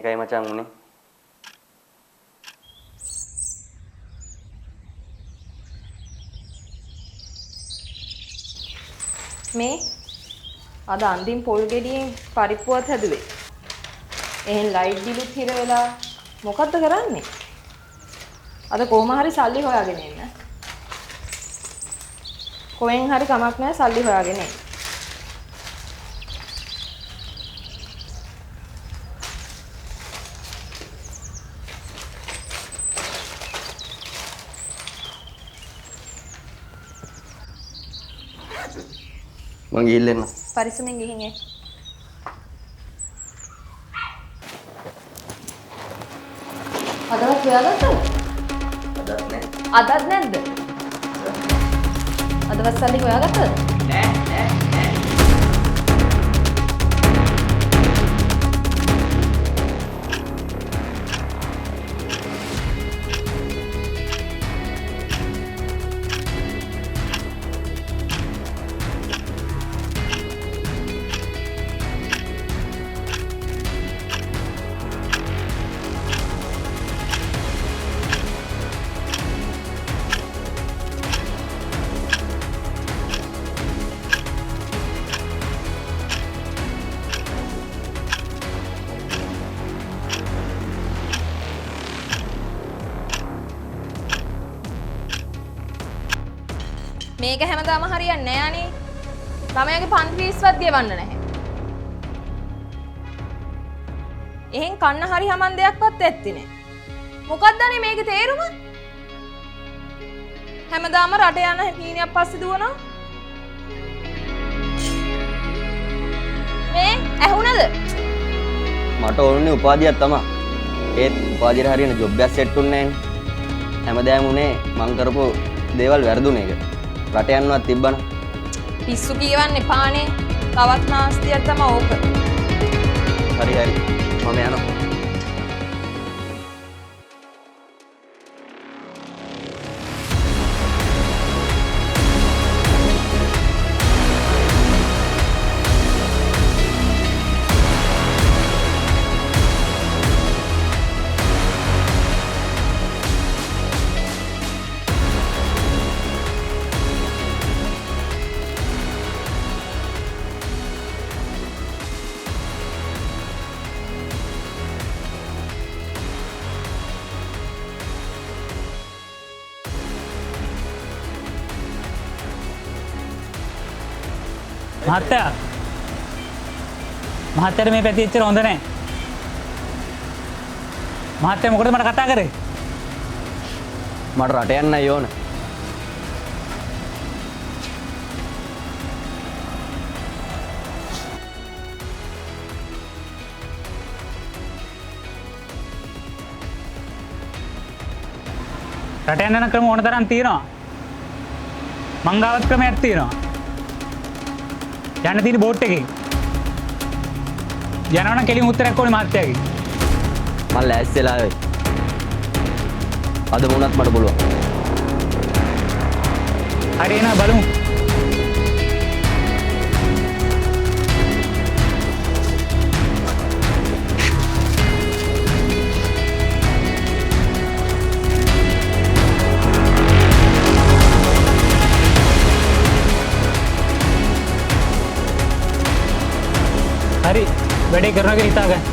මේකයි මචං උනේ. මේ අද අන්තිම පොල් ගෙඩියෙන් පරිප්පුවත් හැදුවේ. එහෙන් ලයිට් බිලුත් හිර වෙලා මොකද්ද කරන්නේ? අද කොහොම හරි සල්ලි හොයාගෙන එන්න. කොහෙන් හරි කමක් නැහැ සල්ලි හොයාගෙන එන්න. මං ගිහින් එන්න. පරිස්සමෙන් ගිහින් එන්න. අදවත් හොයාගත්තද? අදත් නෑ. අදත් නැද්ද? අදවත් සල්ලි හොයාගත්තද? නෑ. මේක හැමදාම හරියන්නේ නැහැ අනේ. ළමයාගේ පන්ති ෆීස්වත් ගෙවන්න නැහැ. එහෙන් කන්න හරි හැමන් දෙයක්වත් ඇත්තේ නැහැ. මොකක්ද අනේ මේකේ තේරුම? හැමදාම රට යන හීනියක් පස්සේ දුවනවා. මේ ඇහුණද? මට ඕනේ උපාධියක් තමයි. ඒත් උපාධියට හරියන ජොබ් එකක් සෙට් වුන්නේ නෑනේ. හැමදාම උනේ මං කරපු දේවල් වැරදුන එක. රට යන්නවත් තිබ්බන. පිස්සු කියවන්න එපානේ. තවත් නාස්තියක් තමයි ඕක. හරි මම යනවා. මහත්තයා මහත්තයාට මේ පැති එච්චර හොඳ නැහැ. මහත්තයා මොකටද මට කතා කරේ? මට රට යන්නයි ඕන. රට යන්න යන ක්‍රම ඕන තරම් තියෙනවා. මං ගාවත් ක්‍රමයක් තියෙනවා. යන්න තියෙන බෝට් එකේ. යනවනම් කෙලින් උත්තරයක් ඕනේ මහත්තයාගේ. මම ලෑස්ති වෙලා ආවේ. අද වුණත් මට පුළුවන්. හරි එහෙනම් බලමු. හරි වැඩේ කරනවා කියලා හිතාගන්න.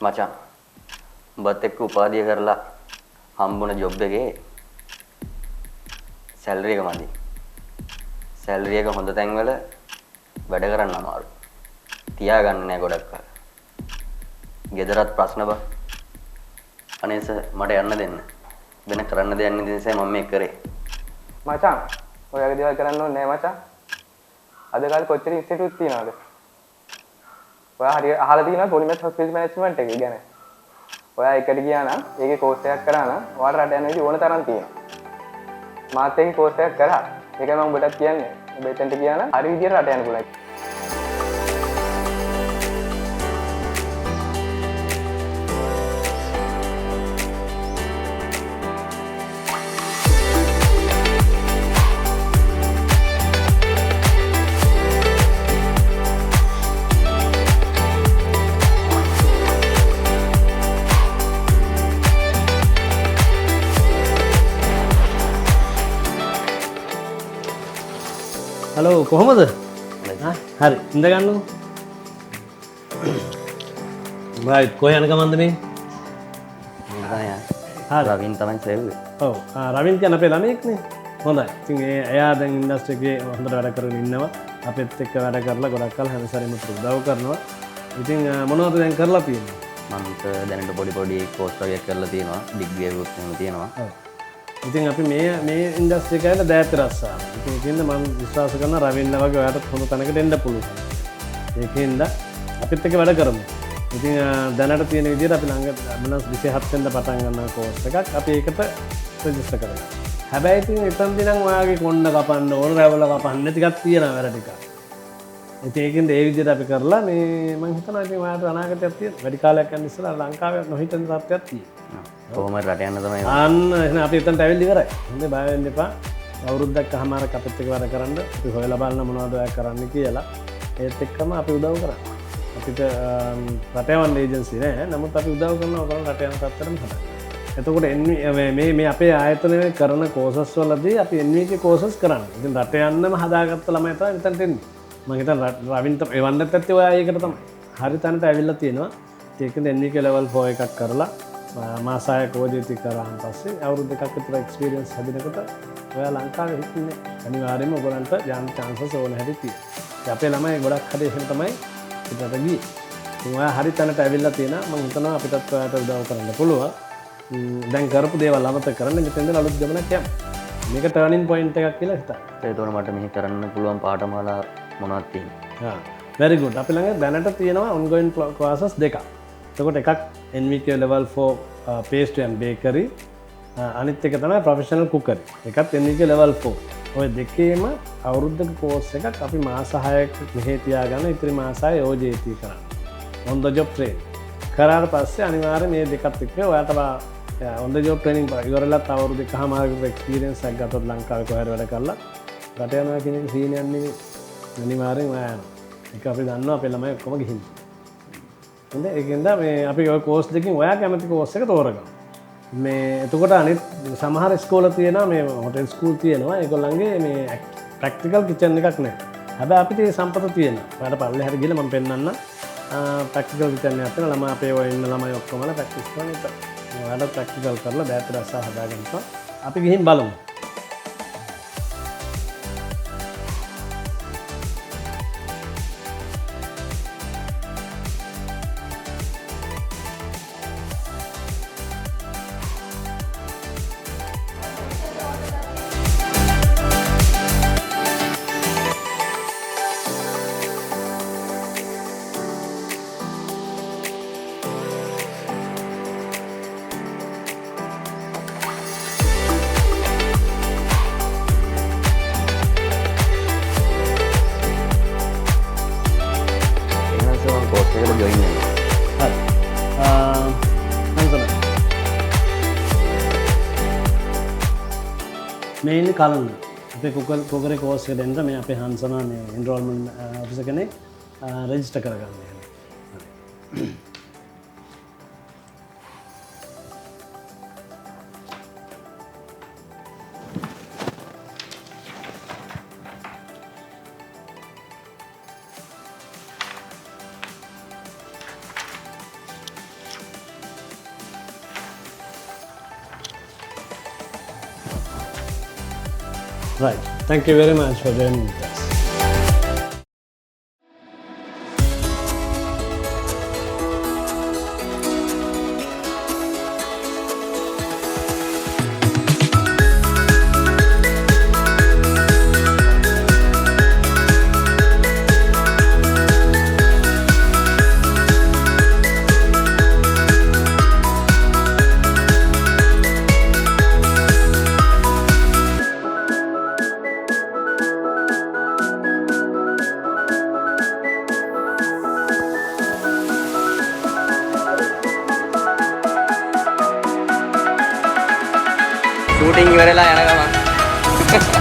මචං උඹත් එක්ක උපාධිය කරලා හම්බුන ජොබ් එකේ සැලරි එක මදි. සැලරි එක හොඳ තැන්වල වැඩ කරන්න අමාරු. තියාගන්න නෑ ගොඩක් කල්. ගෙදරත් ප්‍රශ්න බා. අනේ සර් මට යන්න දෙන්න. වෙන කරන්න දෙයක් නැති නිසා මම මේක කරේ. මචං ඔයගේ දේවල් කරන්න ඕනේ නෑ මචං. අද කාලේ කොච්චර ඉන්ස්ටිටියුට් තියනවද? ඔයා හරියට අහලා තියෙනවද පොලිමර්ස් හොස්පිටල් මැනේජ්මන්ට් එක ගැන? ඔයා එකට ගියා නම් ඒකේ කෝස් එකක් කරා නම් ඔයාලට රට යන විදිහ ඕන තරම් තියෙනවා. මාත් ඒකේ කෝස් එකක් කරා. ඒකයි මම ඔබටත් කියන්නේ. ඔබ එතනට ගියා නම් හරි විදියට රට යන්න පුළුවන්. හලෝ කොහොමද? හරි ඉඳ ගන්නකො. රයිට් කොහේ යන ගමන්ද මේ? රවින් තමයි සෙව්වේ. ඔව් රවින් කියන්නේ අපේ ළමයෙක්නේ. හොඳයි. ඉතින් එයා දැන් ඉන්ඩස්ට්‍රි එකේ හොඳට වැඩ කරගෙන ඉන්නවා. අපිත් එක්ක වැඩ කරලා ගොඩක් කල් හැම සැරේම උදව් කරනවා. ඉතින් මොනවද දැන් කරලා තියෙන්නේ? මම දැනට පොඩි කෝස් වගේක් කරලා තියෙනවා. ඩිග්‍රී එකක් තියෙනවා. ඔව්. ඉතින් අපි මේ ඉන්ඩස්ට්‍රි එකේ ඇවිල්ලා දෑත් රස්සා. ඉතින් ඒකින්ද මම විශ්වාස කරනවා රවින්න වගේ ඔයාලට හොඳ තැනකට එන්න පුළුවන්. ඒකින්ද අපිත් එක්ක වැඩ කරමු. ඉතින් දැනට තියෙන විදිහට අපි ළඟ මනස් 27 වෙනිදා පටන් ගන්නවා කෝස් එකක්. අපි ඒකට රෙජිස්ටර් කරගන්න. හැබැයි ඉතින් එතනදී නම් ඔයාගේ කොණ්ඩ කපන්න ඕන, රැවල කපන්න ටිකක් තියෙනවා වැඩ ටිකක්. ඉතින් ඒකින්ද ඒ විදිහට අපි කරලා මේ මම හිතනවා ඉතින් ඔයාලට අනාගතයක් තියෙනවා. වැඩි කාලයක් යන ඉස්සලා ලංකාවේ නොහිටන තත්ත්වයක් තියෙනවා. කොහොමද රට යන්න තමයි. අන්න එහෙනම් අපි එතනට ඇවිල්ලා ඉවරයි. හොඳේ බය වෙන්න එපා. අවුරුද්දක් අහමාරක් අපිත් එක්ක වැඩ කරන්න. අපි හොයලා බලන්න මොනවද ඔයා කරන්න කියලා. ඒත් එක්කම අපි උදව් කරා. අපිට රට යවන්න ඒජන්සි නෑ. නමුත් අපි උදව් කරනවා ඔයගොල්ලෝ රට යන තත්ත්වෙටම හදන්න. එතකොට මේ අපේ ආයතනයේ කරන කෝසස් වලදී අපි NVQ කෝසස් කරන්නේ. ඉතින් රට යන්නම හදාගත්ත ළමයි තමයි මෙතනට එන්නේ. මම හිතන්නේ රවින්ට එවන්නත් ඇත්තේ ඔයා ඒකට තමයි. හරි තැනට ඇවිල්ලා තියෙනවා. ඒකෙන්ද NVQ level 4 එකක් කරලා මාසායක ඕජීති කරාන් පස්සේ අවුරුදු දෙකක් විතර එක්ස්පීරියන්ස් හදිනකොට ඔයා ලංකාවේ හිටින්නේ අනිවාර්යයෙන්ම ඔයගලන්ට යන්න chance ඕන හැටි තියෙනවා. අපේ ළමයි ගොඩක් හරි එහෙම තමයි පිටට ගියේ. ඉතින් ඔයා හරි තැනට ඇවිල්ලා තියෙනවා. මම හිතනවා අපිටත් ඔයාට උදව් කරන්න පුළුවන්. දැන් කරපු දේවල් අමතක කරන්න මෙතෙන්ද අලුත් ගමනක් යන්න. මේක ටර්නින් පොයින්ට් එකක් කියලා හිතන්න. ඒතකොට මට මෙහි කරන්න පුළුවන් පාඨමාලා මොනවද තියෙන්නේ? හා very good. අපි ළඟ දැනට තියෙනවා ongoing classes දෙකක්. එතකොට එකක් NVQ level 4 pastry and bakery, අනිත් එක තමයි professional cookery. එකත් NVQ level 4. ඔය දෙකේම අවුරුද්දක course එකක් අපි මාස 6ක් මෙහෙ තියාගෙන ඉතිරි මාස 6 OJT කරන්න. on the job training. කරාට පස්සේ අනිවාර්යයෙන් මේ දෙකත් එක්ක ඔයාට on the job training ඉවරලා තව අවුරුදු දෙකමාරක experience එකක් ගත්තොත් ලංකාවේ කොහේර වැඩ කරලා රට යනවා කියන එක සීනියක් නෙවෙයි. අනිවාර්යෙන් ඔයා යනවා. ඒක අපි දන්නවා අපේ ළමයි ඔක්කොම ගිහින්. හොඳයි ඒකෙන්ද මේ අපි ඔය කෝස් දෙකකින් ඔයා කැමති කෝස් එක තෝරගමු. මේ එතකොට අනිත් සමහර ස්කෝල තියෙනවා මේ හොටෙල් ස්කූල් තියෙනවා ඒගොල්ලන්ගේ මේ ප්‍රැක්ටිකල් කිචන් එකක් නැහැ. හැබැයි අපිට මේ සම්පත තියෙනවා. ඔයාලට පල්ලෙහාට ගිහලා මම පෙන්නන්න ප්‍රැක්ටිකල් කිචන් එකක් තියෙනවා. ළමයි අපේ ඔය ඉන්න ළමයි ඔක්කොමලා ප්‍රැක්ටිස් කරන එක. ඔයාලට ප්‍රැක්ටිකල් කරලා බෑත් රස්සා හදාගන්නවා. අපි ගිහින් බලමු. මේ ඉන්නේ කලන්න. අපේ කුකරේ කෝස් එකට එන්න මේ අපේ හංසනා මේ එන්රෝල්මන්ට් ඔෆිසර් කෙනෙක් රෙජිස්ටර් කරගන්න. Right. Thank you very much for joining with us. Shooting ඉවරලා යන ගමන්